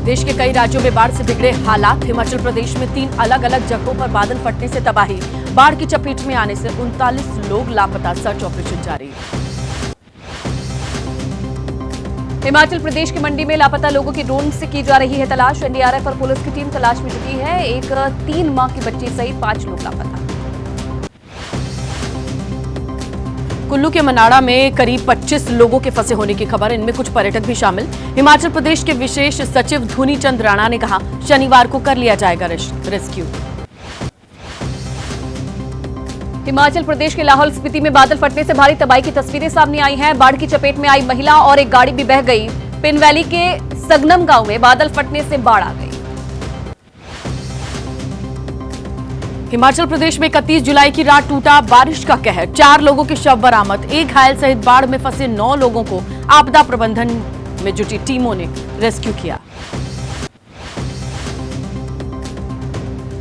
देश के कई राज्यों में बाढ़ से बिगड़े हालात। हिमाचल प्रदेश में 3 अलग अलग जगहों पर बादल फटने से तबाही। बाढ़ की चपेट में आने से 39 लोग लापता। सर्च ऑपरेशन जारी। हिमाचल प्रदेश की मंडी में लापता लोगों की ड्रोन से की जा रही है तलाश। एनडीआरएफ और पुलिस की टीम तलाश में जुटी है। एक 3 माह की बच्ची सहित 5 लोग लापता। कुल्लू के मनाड़ा में करीब 25 लोगों के फंसे होने की खबर। इनमें कुछ पर्यटक भी शामिल। हिमाचल प्रदेश के विशेष सचिव धुनी चंद राणा ने कहा, शनिवार को कर लिया जाएगा रेस्क्यू। हिमाचल प्रदेश के लाहौल स्पीति में बादल फटने से भारी तबाही की तस्वीरें सामने आई हैं। बाढ़ की चपेट में आई महिला और एक गाड़ी भी बह गई। पिन वैली के सगनम गांव में बादल फटने से बाढ़ आ गई। हिमाचल प्रदेश में 31 जुलाई की रात टूटा बारिश का कहर। 4 लोगों के शव बरामद। एक घायल सहित बाढ़ में फंसे 9 लोगों को आपदा प्रबंधन में जुटी टीमों ने रेस्क्यू किया।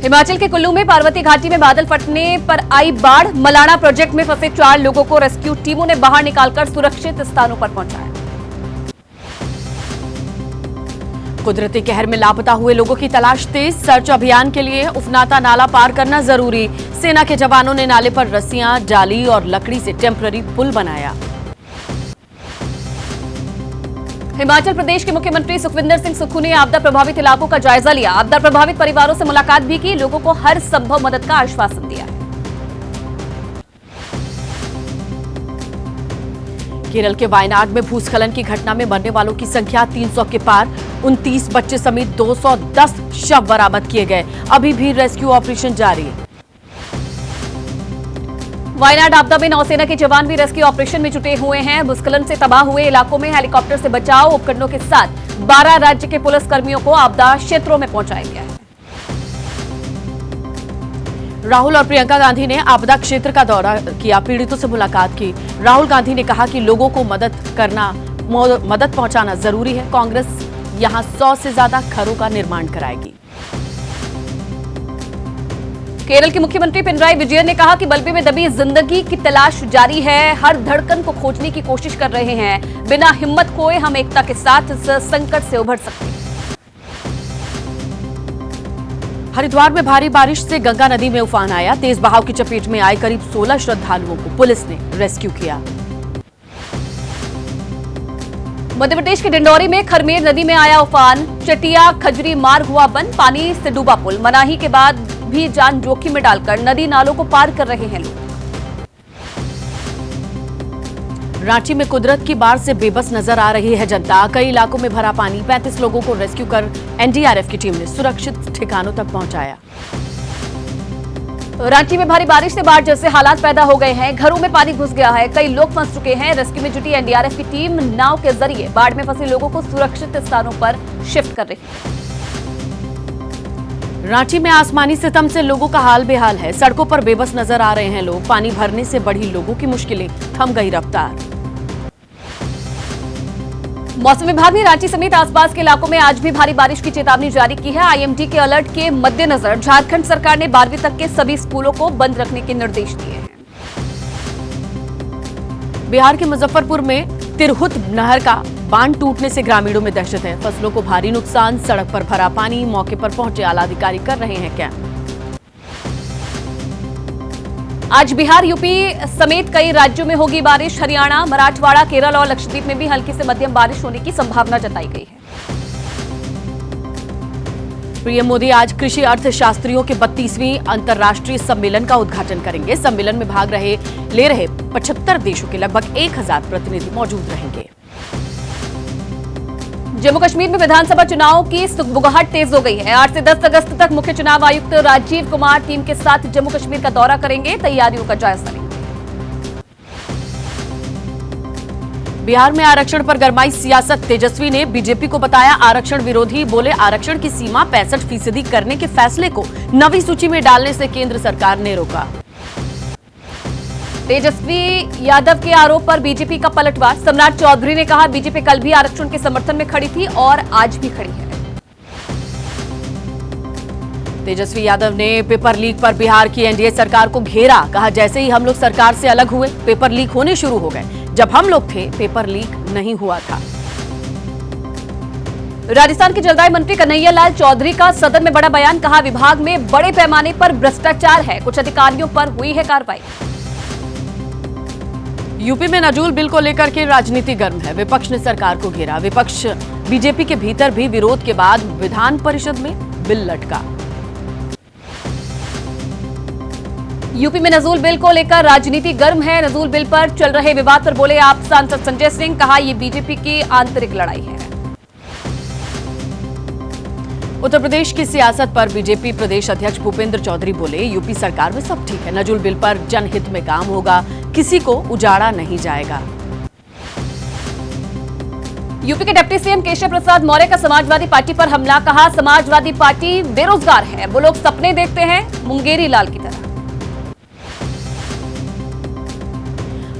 हिमाचल के कुल्लू में पार्वती घाटी में बादल फटने पर आई बाढ़। मलाणा प्रोजेक्ट में फंसे 4 लोगों को रेस्क्यू टीमों ने बाहर निकालकर सुरक्षित स्थानों पर पहुंचाया। कुदरती कहर में लापता हुए लोगों की तलाश तेज। सर्च अभियान के लिए उफनाता नाला पार करना जरूरी। सेना के जवानों ने नाले पर रस्सियां, जाली और लकड़ी से टेम्पररी पुल बनाया। हिमाचल प्रदेश के मुख्यमंत्री सुखविंदर सिंह सुक्खू ने आपदा प्रभावित इलाकों का जायजा लिया। आपदा प्रभावित परिवारों से मुलाकात भी की। लोगों को हर संभव मदद का आश्वासन दिया है। केरल के वायनाड में भूस्खलन की घटना में मरने वालों की संख्या 300 के पार। 29 बच्चे समेत 210 शव बरामद किए गए। अभी भी रेस्क्यू ऑपरेशन जारी है। वायनाड आपदा में नौसेना के जवान भी रेस्क्यू ऑपरेशन में जुटे हुए हैं। भूस्खलन से तबाह हुए इलाकों में हेलीकॉप्टर से बचाव उपकरणों के साथ 12 राज्य के पुलिस कर्मियों को आपदा क्षेत्रों में पहुंचाया गया है। राहुल और प्रियंका गांधी ने आपदा क्षेत्र का दौरा किया। पीड़ितों से मुलाकात की। राहुल गांधी ने कहा कि लोगों को मदद पहुंचाना जरूरी है। कांग्रेस यहां 100 से ज्यादा घरों का निर्माण कराएगी। केरल के मुख्यमंत्री पिनराई विजयन ने कहा कि मलबे में दबी जिंदगी की तलाश जारी है। हर धड़कन को खोजने की कोशिश कर रहे हैं। बिना हिम्मत खोए हम एकता के साथ इस संकट से उभर सकते हैं। हरिद्वार में भारी बारिश से गंगा नदी में उफान आया। तेज बहाव की चपेट में आए करीब 16 श्रद्धालुओं को पुलिस ने रेस्क्यू किया। मध्य प्रदेश के डिंडौरी में खरमेर नदी में आया उफान। चटिया खजरी मार्ग हुआ बंद। पानी से डूबा पुल। मनाही के बाद भी जान जोखिम में डालकर नदी नालों को पार कर रहे हैं लोग। रांची में कुदरत की बाढ़ से बेबस नजर आ रही है जनता। कई इलाकों में भरा पानी। 35 लोगों को रेस्क्यू कर एनडीआरएफ की टीम ने सुरक्षित ठिकानों तक पहुंचाया। रांची में भारी बारिश से बाढ़ जैसे हालात पैदा हो गए हैं। घरों में पानी घुस गया है। कई लोग फंस चुके हैं। रेस्क्यू में जुटी एनडीआरएफ की टीम नाव के जरिए बाढ़ में फंसे लोगों को सुरक्षित स्थानों पर शिफ्ट कर रही है। रांची में आसमानी सितम से लोगों का हाल बेहाल है। सड़कों पर बेबस नजर आ रहे हैं लोग। पानी भरने से बढ़ी लोगों की मुश्किलें। थम गई रफ्तार। मौसम विभाग ने रांची समेत आसपास के इलाकों में आज भी भारी बारिश की चेतावनी जारी की है। आईएमडी के अलर्ट के मद्देनजर झारखंड सरकार ने 12वीं तक के सभी स्कूलों को बंद रखने के निर्देश दिए हैं। बिहार के मुजफ्फरपुर में तिरहुत नहर का बांध टूटने से ग्रामीणों में दहशत है। फसलों को भारी नुकसान। सड़क पर भरा पानी। मौके पर पहुंचे आला अधिकारी कर रहे हैं कैंप। आज बिहार, यूपी समेत कई राज्यों में होगी बारिश। हरियाणा, मराठवाड़ा, केरल और लक्षद्वीप में भी हल्की से मध्यम बारिश होने की संभावना जताई गई है। पीएम मोदी आज कृषि अर्थशास्त्रियों के 32वीं अंतर्राष्ट्रीय सम्मेलन का उद्घाटन करेंगे। सम्मेलन में भाग ले रहे 75 देशों के लगभग 1000 प्रतिनिधि मौजूद रहेंगे। जम्मू कश्मीर में विधानसभा चुनाव की सुगबुगाहट तेज हो गई है। 8 से 10 अगस्त तक मुख्य चुनाव आयुक्त राजीव कुमार टीम के साथ जम्मू कश्मीर का दौरा करेंगे। तैयारियों का जायजा लेंगे। बिहार में आरक्षण पर गरमाई सियासत। तेजस्वी ने बीजेपी को बताया आरक्षण विरोधी। बोले आरक्षण की सीमा 65% करने के फैसले को 9वीं सूची में डालने से केंद्र सरकार ने रोका। तेजस्वी यादव के आरोप पर बीजेपी का पलटवार। सम्राट चौधरी ने कहा बीजेपी कल भी आरक्षण के समर्थन में खड़ी थी और आज भी खड़ी है। तेजस्वी यादव ने पेपर लीक पर बिहार की एनडीए सरकार को घेरा। कहा जैसे ही हम लोग सरकार से अलग हुए पेपर लीक होने शुरू हो गए। जब हम लोग थे पेपर लीक नहीं हुआ था। राजस्थान के जलदाय मंत्री कन्हैया लाल चौधरी का सदन में बड़ा बयान, कहा विभाग में बड़े पैमाने पर भ्रष्टाचार है, कुछ अधिकारियों पर हुई है कार्रवाई। यूपी में नजूल बिल को लेकर के राजनीति गर्म है, विपक्ष ने सरकार को घेरा। विपक्ष बीजेपी के भीतर भी विरोध के बाद विधान परिषद में बिल लटका। यूपी में नजूल बिल को लेकर राजनीति गर्म है। नजूल बिल पर चल रहे विवाद पर बोले आप सांसद संजय सिंह, कहा यह बीजेपी की आंतरिक लड़ाई है। उत्तर प्रदेश की सियासत पर बीजेपी प्रदेश अध्यक्ष भूपेंद्र चौधरी बोले, यूपी सरकार में सब ठीक है, नजूल बिल पर जनहित में काम होगा, किसी को उजाड़ा नहीं जाएगा। यूपी के डिप्टी सीएम केशव प्रसाद मौर्य का समाजवादी पार्टी पर हमला, कहा समाजवादी पार्टी बेरोजगार है, वो लोग सपने देखते हैं मुंगेरी लाल की तरह।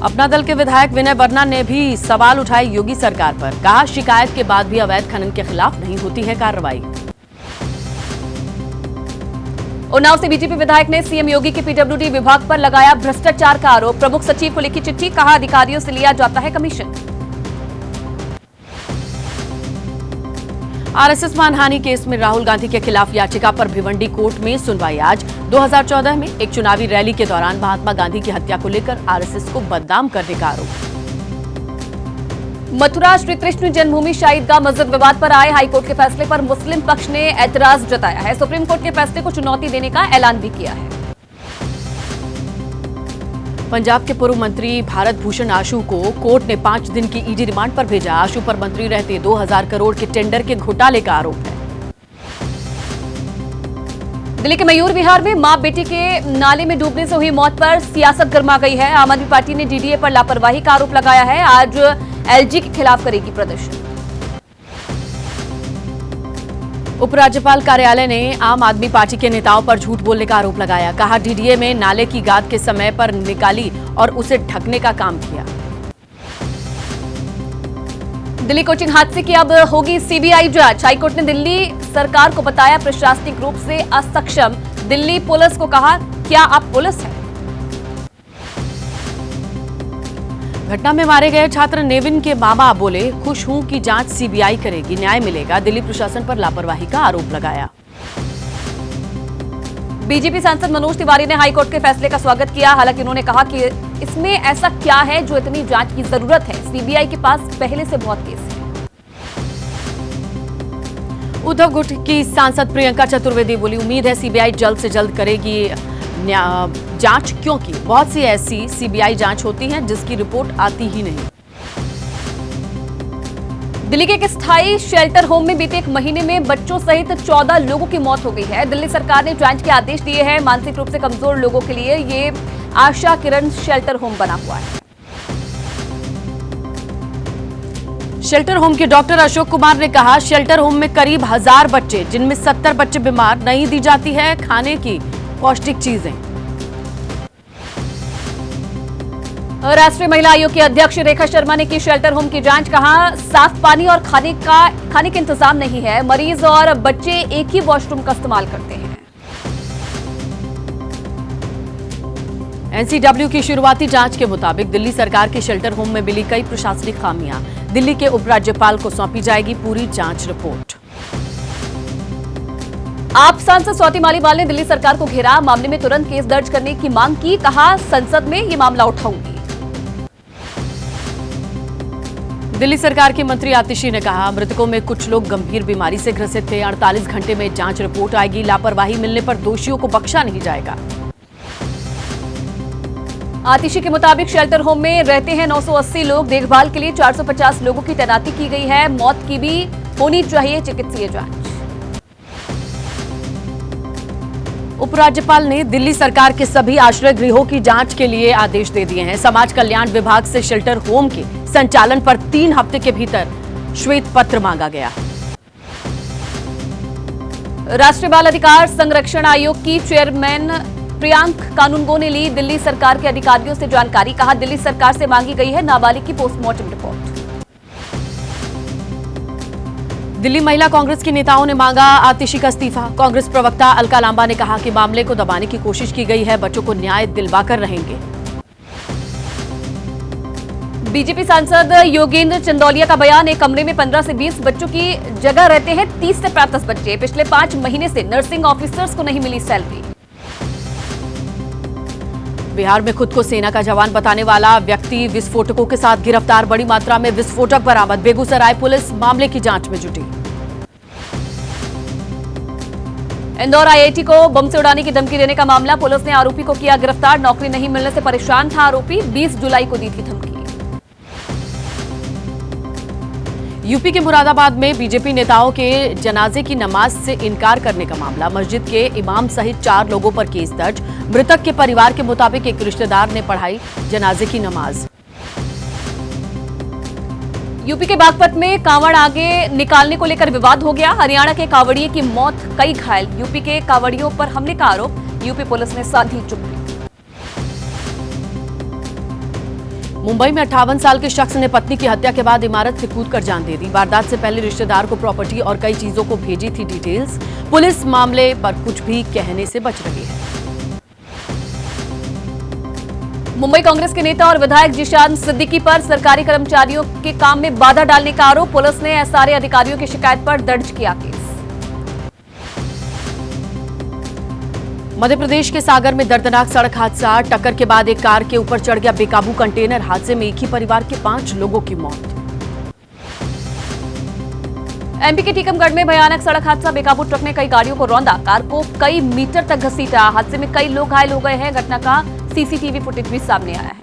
अपना दल के विधायक विनय वर्मा ने भी सवाल उठाए योगी सरकार पर, कहा शिकायत के बाद भी अवैध खनन के खिलाफ नहीं होती है कार्रवाई। उन्नाव से बीजेपी विधायक ने सीएम योगी के पीडब्ल्यूडी विभाग पर लगाया भ्रष्टाचार का आरोप, प्रमुख सचिव को लिखी चिट्ठी, कहा अधिकारियों से लिया जाता है कमीशन। आरएसएस मानहानि केस में राहुल गांधी के खिलाफ याचिका पर भिवंडी कोर्ट में सुनवाई आज। 2014 में एक चुनावी रैली के दौरान महात्मा गांधी की हत्या को लेकर आरएसएस को बदनाम करने का आरोप। मथुरा श्री कृष्ण जन्मभूमि शहीदगाह मस्जिद विवाद पर आए हाईकोर्ट के फैसले पर मुस्लिम पक्ष ने ऐतराज जताया है, सुप्रीम कोर्ट के फैसले को चुनौती देने का ऐलान भी किया है। पंजाब के पूर्व मंत्री भारत भूषण आशू को कोर्ट ने 5 दिन की ईडी रिमांड पर भेजा। आशू पर मंत्री रहते 2000 करोड़ के टेंडर के घोटाले का आरोप है। दिल्ली के मयूर विहार में मां बेटी के नाले में डूबने से हुई मौत पर सियासत गर्मा गई है। आम आदमी पार्टी ने डीडीए पर लापरवाही का आरोप लगाया है, आज एलजी के खिलाफ करेगी प्रदर्शन। उपराज्यपाल कार्यालय ने आम आदमी पार्टी के नेताओं पर झूठ बोलने का आरोप लगाया, कहा डीडीए में नाले की गाद के समय पर निकाली और उसे ढकने का काम किया। दिल्ली कोचिंग हादसे की अब होगी सीबीआई जांच, हाईकोर्ट ने दिल्ली सरकार को बताया प्रशासनिक रूप से असक्षम। दिल्ली पुलिस को कहा क्या आप पुलिस हैं? घटना में मारे गए छात्र नेविन के मामा बोले खुश हूं कि जांच सीबीआई करेगी, न्याय मिलेगा। दिल्ली प्रशासन पर लापरवाही का आरोप लगाया। बीजेपी सांसद मनोज तिवारी ने हाईकोर्ट के फैसले का स्वागत किया, हालांकि उन्होंने कहा कि इसमें ऐसा क्या है जो इतनी जांच की जरूरत है, सीबीआई के पास पहले से बहुत केस है। उद्धव गुट की सांसद प्रियंका चतुर्वेदी बोली उम्मीद है सीबीआई जल्द से जल्द करेगी जांच, क्योंकि बहुत सी ऐसी सीबीआई जांच होती हैं जिसकी रिपोर्ट आती ही नहीं। दिल्ली के एक स्थायी शेल्टर होम में बीते एक महीने में बच्चों सहित 14 लोगों की मौत हो गई है। दिल्ली सरकार ने जांच के आदेश दिए हैं। मानसिक रूप से कमजोर लोगों के लिए ये आशा किरण शेल्टर होम बना हुआ है। शेल्टर होम के डॉक्टर अशोक कुमार ने कहा शेल्टर होम में करीब 1000 बच्चे, जिनमें 70 बच्चे बीमार, नहीं दी जाती है खाने की पौष्टिक चीजें। राष्ट्रीय महिला आयोग की अध्यक्ष रेखा शर्मा ने की शेल्टर होम की जांच, कहा साफ पानी और खाने के इंतजाम नहीं है, मरीज और बच्चे एक ही वॉशरूम का इस्तेमाल करते हैं। एनसीडब्ल्यू की शुरुआती जांच के मुताबिक दिल्ली सरकार के शेल्टर होम में मिली कई प्रशासनिक खामियां, दिल्ली के उपराज्यपाल को सौंपी जाएगी पूरी जांच रिपोर्ट। आप सांसद स्वाति मालीवाल ने दिल्ली सरकार को घेरा, मामले में तुरंत केस दर्ज करने की मांग की, कहा संसद में ये मामला उठाऊंगी। दिल्ली सरकार की मंत्री आतिशी ने कहा मृतकों में कुछ लोग गंभीर बीमारी से ग्रसित थे, 48 घंटे में जांच रिपोर्ट आएगी, लापरवाही मिलने पर दोषियों को बख्शा नहीं जाएगा। आतिशी के मुताबिक शेल्टर होम में रहते हैं 980 लोग, देखभाल के लिए 450 लोगों की तैनाती की गई है, मौत की भी होनी चाहिए चिकित्सीय जांच। उपराज्यपाल ने दिल्ली सरकार के सभी आश्रय गृहों की जांच के लिए आदेश दे दिए हैं। समाज कल्याण विभाग से शेल्टर होम के संचालन पर 3 हफ्ते के भीतर श्वेत पत्र मांगा गया। राष्ट्रीय बाल अधिकार संरक्षण आयोग की चेयरमैन प्रियांक कानूनगो ने ली दिल्ली सरकार के अधिकारियों से जानकारी, कहा दिल्ली सरकार से मांगी गई है नाबालिग की पोस्टमार्टम रिपोर्ट। दिल्ली महिला कांग्रेस के नेताओं ने मांगा आतिशी का इस्तीफा। कांग्रेस प्रवक्ता अलका लांबा ने कहा कि मामले को दबाने की कोशिश की गई है, बच्चों को न्याय दिलवाकर रहेंगे। बीजेपी सांसद योगेंद्र चंदौलिया का बयान, एक कमरे में 15 से 20 बच्चों की जगह रहते हैं 30 से 35 बच्चे। पिछले 5 महीने से नर्सिंग ऑफिसर्स को नहीं मिली सैलरी। बिहार में खुद को सेना का जवान बताने वाला व्यक्ति विस्फोटकों के साथ गिरफ्तार, बड़ी मात्रा में विस्फोटक बरामद। बेगूसराय पुलिस मामले की जांच में जुटी। इंदौर आईआईटी को बम से उड़ाने की धमकी देने का मामला, पुलिस ने आरोपी को किया गिरफ्तार। नौकरी नहीं मिलने से परेशान था आरोपी, 20 जुलाई को दी थी धमकी। यूपी के मुरादाबाद में बीजेपी नेताओं के जनाजे की नमाज से इनकार करने का मामला, मस्जिद के इमाम सहित 4 लोगों पर केस दर्ज। मृतक के परिवार के मुताबिक एक रिश्तेदार ने पढ़ाई जनाजे की नमाज। यूपी के बागपत में कांवड़ आगे निकालने को लेकर विवाद हो गया। हरियाणा के कांवड़िए की मौत, कई घायल। यूपी के कांवड़ियों पर हमले का आरोप, यूपी पुलिस ने साधी चुप्पी। मुंबई में 58 साल के शख्स ने पत्नी की हत्या के बाद इमारत से कूदकर जान दे दी। वारदात से पहले रिश्तेदार को प्रॉपर्टी और कई चीजों को भेजी थी डिटेल्स। पुलिस मामले पर कुछ भी कहने से बच रही है। मुंबई कांग्रेस के नेता और विधायक जिशान सिद्दीकी पर सरकारी कर्मचारियों के काम में बाधा डालने का आरोप, पुलिस ने एसआरए अधिकारियों की शिकायत पर दर्ज किया केस। मध्य प्रदेश के सागर में दर्दनाक सड़क हादसा, टक्कर के बाद एक कार के ऊपर चढ़ गया बेकाबू कंटेनर। हादसे में एक ही परिवार के 5 लोगों की मौत। एमपी के टीकमगढ़ में भयानक सड़क हादसा, बेकाबू ट्रक ने कई गाड़ियों को रौंदा, कार को कई मीटर तक घसीटा। हादसे में कई लोग घायल हो गए हैं। घटना का सीसीटीवी फुटेज भी सामने आया है।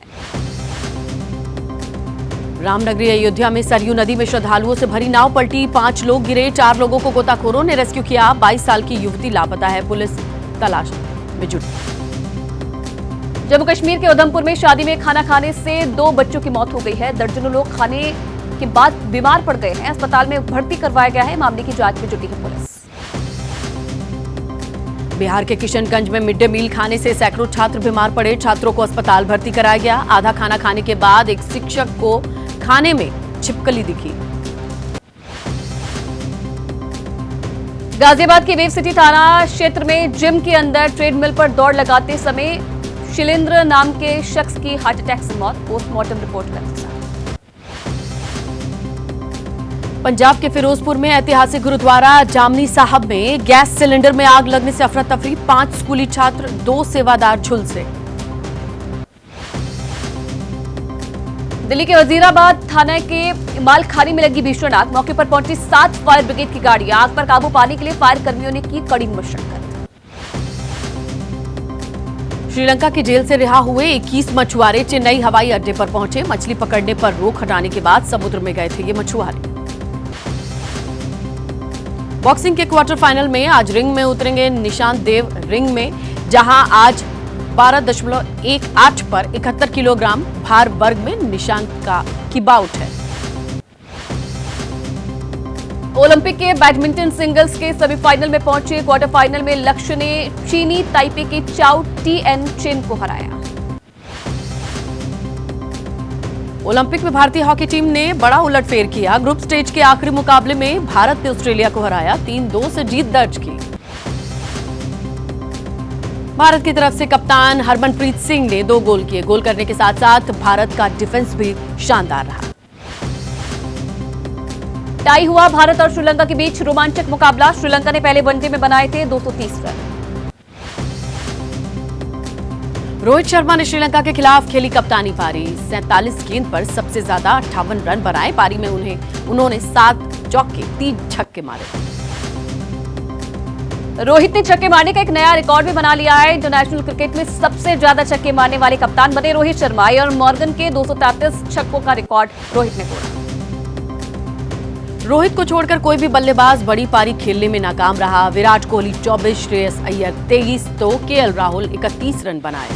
रामनगरी अयोध्या में सरयू नदी में श्रद्धालुओं से भरी नाव पलटी, 5 लोग गिरे, 4 लोगों को गोताखोरों ने रेस्क्यू किया। 22 साल की युवती लापता है, पुलिस तलाश में जुटी। जम्मू कश्मीर के उधमपुर में शादी में खाना खाने से 2 बच्चों की मौत हो गई है। दर्जनों लोग खाने के बाद बीमार पड़ गए हैं, अस्पताल में भर्ती करवाया गया है। मामले की जांच में जुटी है पुलिस। बिहार के किशनगंज में मिड डे मील खाने से सैकड़ों छात्र बीमार पड़े, छात्रों को अस्पताल भर्ती कराया गया। आधा खाना खाने के बाद एक शिक्षक को खाने में छिपकली दिखी। गाजियाबाद के वेव सिटी थाना क्षेत्र में जिम के अंदर ट्रेडमिल पर दौड़ लगाते समय शिलेंद्र नाम के शख्स की हार्ट अटैक से मौत, पोस्टमार्टम रिपोर्ट का इंतजार। पंजाब के फिरोजपुर में ऐतिहासिक गुरुद्वारा जामनी साहब में गैस सिलेंडर में आग लगने से अफरा तफरी, 5 स्कूली छात्र 2 सेवादार झुलसे। दिल्ली के वजीराबाद थाना के मालखानी में लगी भीषण आग, मौके पर पहुंची 7 फायर ब्रिगेड की गाड़ी। आग पर काबू पाने के लिए फायर कर्मियों ने की कड़ी मशक्कत। श्रीलंका की जेल से रिहा हुए 21 मछुआरे चेन्नई हवाई अड्डे पर पहुंचे। मछली पकड़ने पर रोक हटाने के बाद समुद्र में गए थे ये मछुआरे। बॉक्सिंग के क्वार्टर फाइनल में आज रिंग में उतरेंगे निशांत देव। रिंग में जहां आज 12.18 पर 71 किलोग्राम भार वर्ग में निशांत की बाउट है। ओलंपिक के बैडमिंटन सिंगल्स के सेमीफाइनल में पहुंचे। क्वार्टर फाइनल में लक्ष्य ने चीनी ताइपे के चाओ टीएन चेन को हराया। ओलंपिक में भारतीय हॉकी टीम ने बड़ा उलटफेर किया। ग्रुप स्टेज के आखिरी मुकाबले में भारत ने ऑस्ट्रेलिया को हराया, 3-2 से जीत दर्ज की। भारत की तरफ से कप्तान हरमनप्रीत सिंह ने 2 गोल किए। गोल करने के साथ साथ भारत का डिफेंस भी शानदार रहा। टाई हुआ भारत और श्रीलंका के बीच रोमांचक मुकाबला। श्रीलंका ने पहले वनडे में बनाए थे 230 रन। रोहित शर्मा ने श्रीलंका के खिलाफ खेली कप्तानी पारी। 47 गेंद पर सबसे ज्यादा 58 रन बनाए। पारी में उन्होंने 7 चौके 3 छक्के मारे। रोहित ने छक्के मारने का एक नया रिकॉर्ड भी बना लिया है। इंटरनेशनल क्रिकेट में सबसे ज्यादा छक्के मारने वाले कप्तान बने रोहित शर्मा। और मॉर्गन के 233 छक्कों का रिकॉर्ड रोहित ने तोड़ा। रोहित को छोड़कर कोई भी बल्लेबाज बड़ी पारी खेलने में नाकाम रहा। विराट कोहली 24, श्रेयस अय्यर 23 तो केएल राहुल 31 रन बनाए।